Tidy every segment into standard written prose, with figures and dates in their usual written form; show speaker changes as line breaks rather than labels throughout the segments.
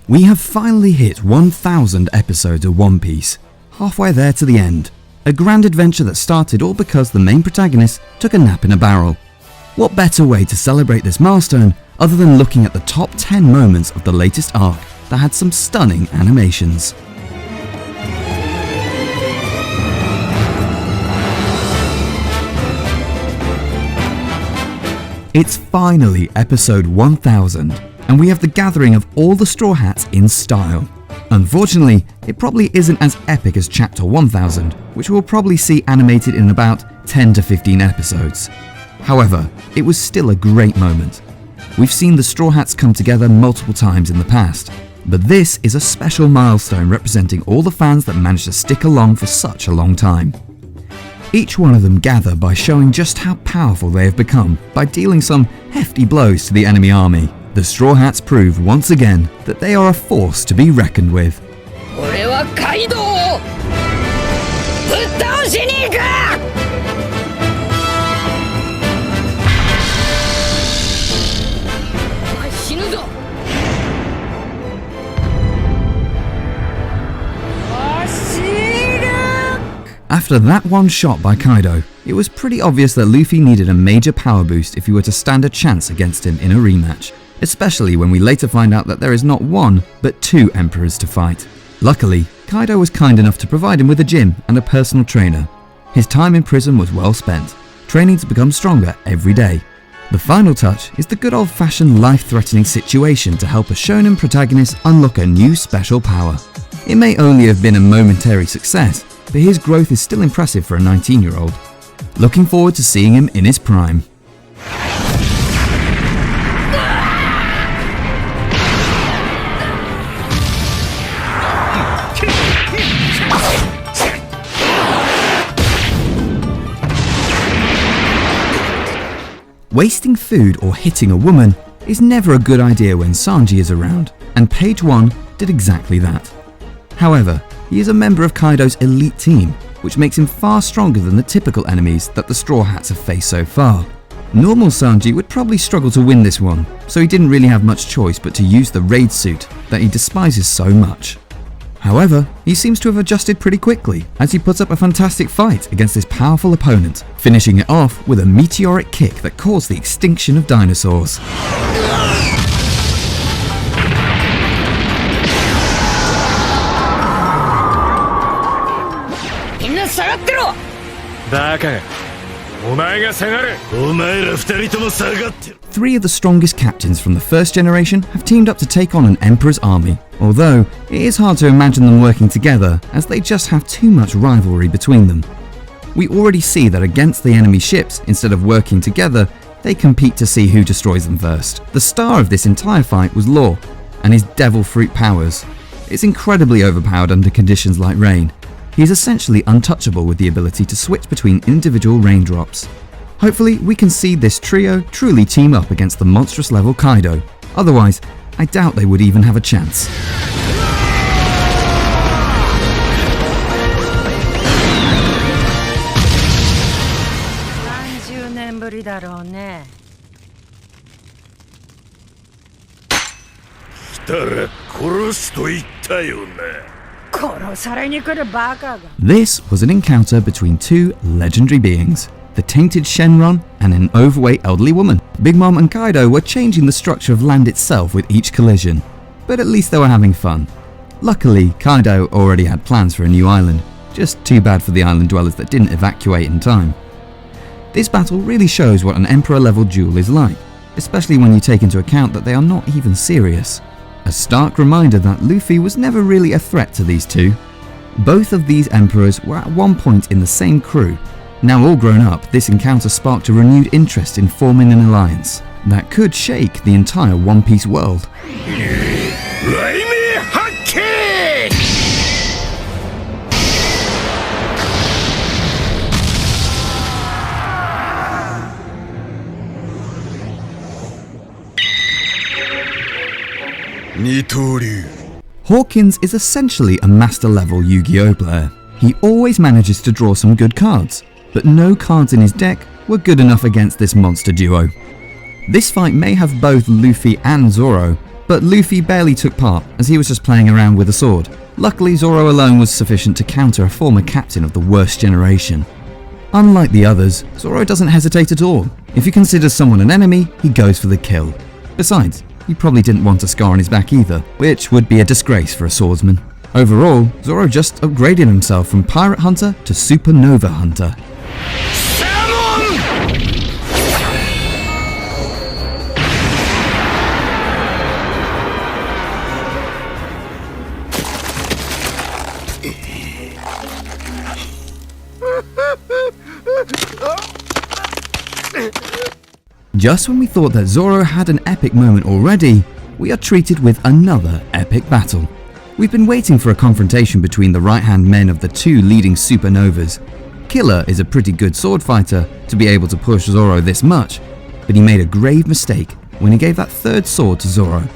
We have finally hit 1000 episodes of One Piece, halfway there to the end. A grand adventure that started all because the main protagonist took a nap in a barrel. What better way to celebrate this milestone other than looking at the top 10 moments of the latest arc that had some stunning animations. It's finally episode 1000, and we have the gathering of all the Straw Hats in style. Unfortunately, it probably isn't as epic as chapter 1000, which we'll probably see animated in about 10 to 15 episodes. However, it was still a great moment. We've seen the Straw Hats come together multiple times in the past, but this is a special milestone representing all the fans that managed to stick along for such a long time. Each one of them gather by showing just how powerful they have become by dealing some hefty blows to the enemy army. The Straw Hats prove once again that they are a force to be reckoned with. After that one shot by Kaido, it was pretty obvious that Luffy needed a major power boost if he were to stand a chance against him in a rematch, especially when we later find out that there is not one, but two emperors to fight. Luckily, Kaido was kind enough to provide him with a gym and a personal trainer. His time in prison was well spent, training to become stronger every day. The final touch is the good old-fashioned life-threatening situation to help a shonen protagonist unlock a new special power. It may only have been a momentary success, but his growth is still impressive for a 19-year-old. Looking forward to seeing him in his prime. Wasting food or hitting a woman is never a good idea when Sanji is around, and Page 1 did exactly that. However, he is a member of Kaido's elite team, which makes him far stronger than the typical enemies that the Straw Hats have faced so far. Normal Sanji would probably struggle to win this one, so he didn't really have much choice but to use the raid suit that he despises so much. However, he seems to have adjusted pretty quickly as he puts up a fantastic fight against this powerful opponent, finishing it off with a meteoric kick that caused the extinction of dinosaurs. Three of the strongest captains from the first generation have teamed up to take on an emperor's army, although it is hard to imagine them working together as they just have too much rivalry between them. We already see that against the enemy ships, instead of working together, they compete to see who destroys them first. The star of this entire fight was Law and his devil fruit powers. It's incredibly overpowered under conditions like rain. He is essentially untouchable with the ability to switch between individual raindrops. Hopefully we can see this trio truly team up against the monstrous level Kaido, otherwise I doubt they would even have a chance. This was an encounter between two legendary beings, the tainted Shenron and an overweight elderly woman. Big Mom and Kaido were changing the structure of land itself with each collision, but at least they were having fun. Luckily, Kaido already had plans for a new island, just too bad for the island dwellers that didn't evacuate in time. This battle really shows what an Emperor level duel is like, especially when you take into account that they are not even serious. A stark reminder that Luffy was never really a threat to these two. Both of these emperors were at one point in the same crew. Now all grown up, this encounter sparked a renewed interest in forming an alliance that could shake the entire One Piece world. Haki! Hawkins is essentially a master level Yu-Gi-Oh player. He always manages to draw some good cards, but no cards in his deck were good enough against this monster duo. This fight may have both Luffy and Zoro, but Luffy barely took part as he was just playing around with a sword. Luckily, Zoro alone was sufficient to counter a former captain of the worst generation. Unlike the others, Zoro doesn't hesitate at all. If he considers someone an enemy, he goes for the kill. Besides, he probably didn't want a scar on his back either, which would be a disgrace for a swordsman. Overall, Zoro just upgraded himself from Pirate Hunter to Supernova Hunter. Just when we thought that Zoro had an epic moment already, we are treated with another epic battle. We've been waiting for a confrontation between the right-hand men of the two leading supernovas. Killer is a pretty good sword fighter to be able to push Zoro this much, but he made a grave mistake when he gave that third sword to Zoro.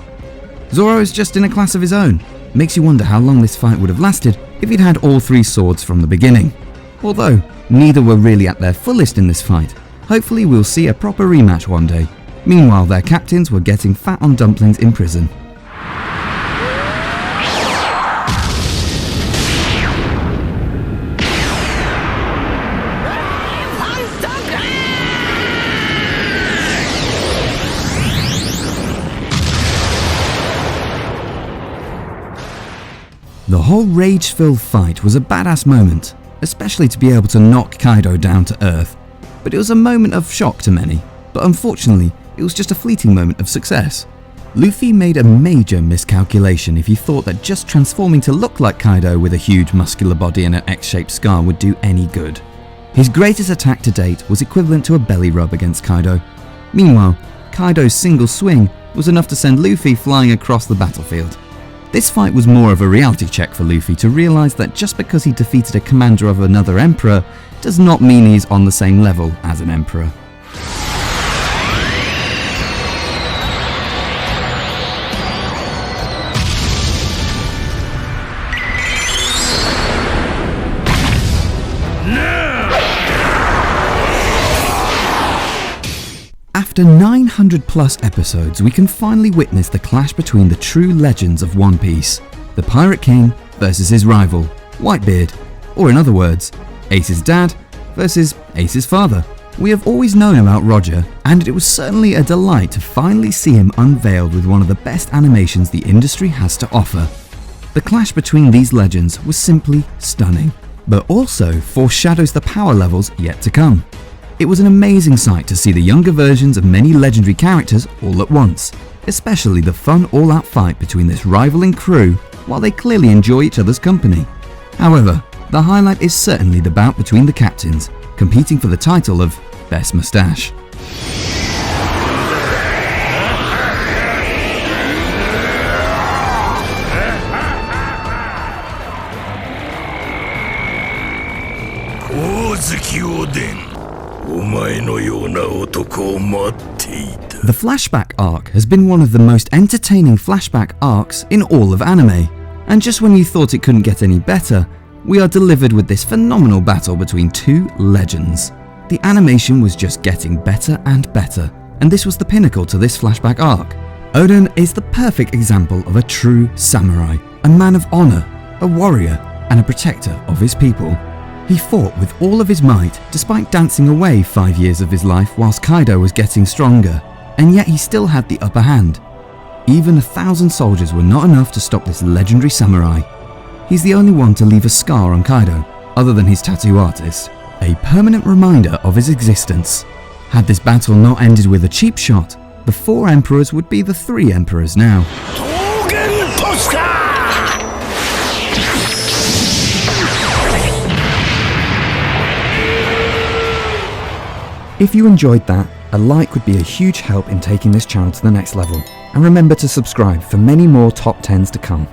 Zoro is just in a class of his own. Makes you wonder how long this fight would have lasted if he'd had all three swords from the beginning. Although, neither were really at their fullest in this fight. Hopefully we'll see a proper rematch one day. Meanwhile, their captains were getting fat on dumplings in prison. The whole rage-filled fight was a badass moment, especially to be able to knock Kaido down to earth. But it was a moment of shock to many, but unfortunately, it was just a fleeting moment of success. Luffy made a major miscalculation if he thought that just transforming to look like Kaido with a huge muscular body and an X-shaped scar would do any good. His greatest attack to date was equivalent to a belly rub against Kaido. Meanwhile, Kaido's single swing was enough to send Luffy flying across the battlefield. This fight was more of a reality check for Luffy to realise that just because he defeated a commander of another emperor does not mean he's on the same level as an emperor. After 900 plus episodes, we can finally witness the clash between the true legends of One Piece, the Pirate King versus his rival, Whitebeard, or in other words, Ace's dad versus Ace's father. We have always known about Roger, and it was certainly a delight to finally see him unveiled with one of the best animations the industry has to offer. The clash between these legends was simply stunning, but also foreshadows the power levels yet to come. It was an amazing sight to see the younger versions of many legendary characters all at once, especially the fun all-out fight between this rivaling crew while they clearly enjoy each other's company. However, the highlight is certainly the bout between the captains, competing for the title of Best Moustache.
Oden.
The flashback arc has been one of the most entertaining flashback arcs in all of anime, and just when you thought it couldn't get any better, we are delivered with this phenomenal battle between two legends. The animation was just getting better and better, and this was the pinnacle to this flashback arc. Oden is the perfect example of a true samurai, a man of honor, a warrior, and a protector of his people. He fought with all of his might despite dancing away 5 years of his life whilst Kaido was getting stronger, and yet he still had the upper hand. Even 1,000 soldiers were not enough to stop this legendary samurai. He's the only one to leave a scar on Kaido, other than his tattoo artist, a permanent reminder of his existence. Had this battle not ended with a cheap shot, the 4 emperors would be the 3 emperors now. If you enjoyed that, a like would be a huge help in taking this channel to the next level. And remember to subscribe for many more top 10s to come.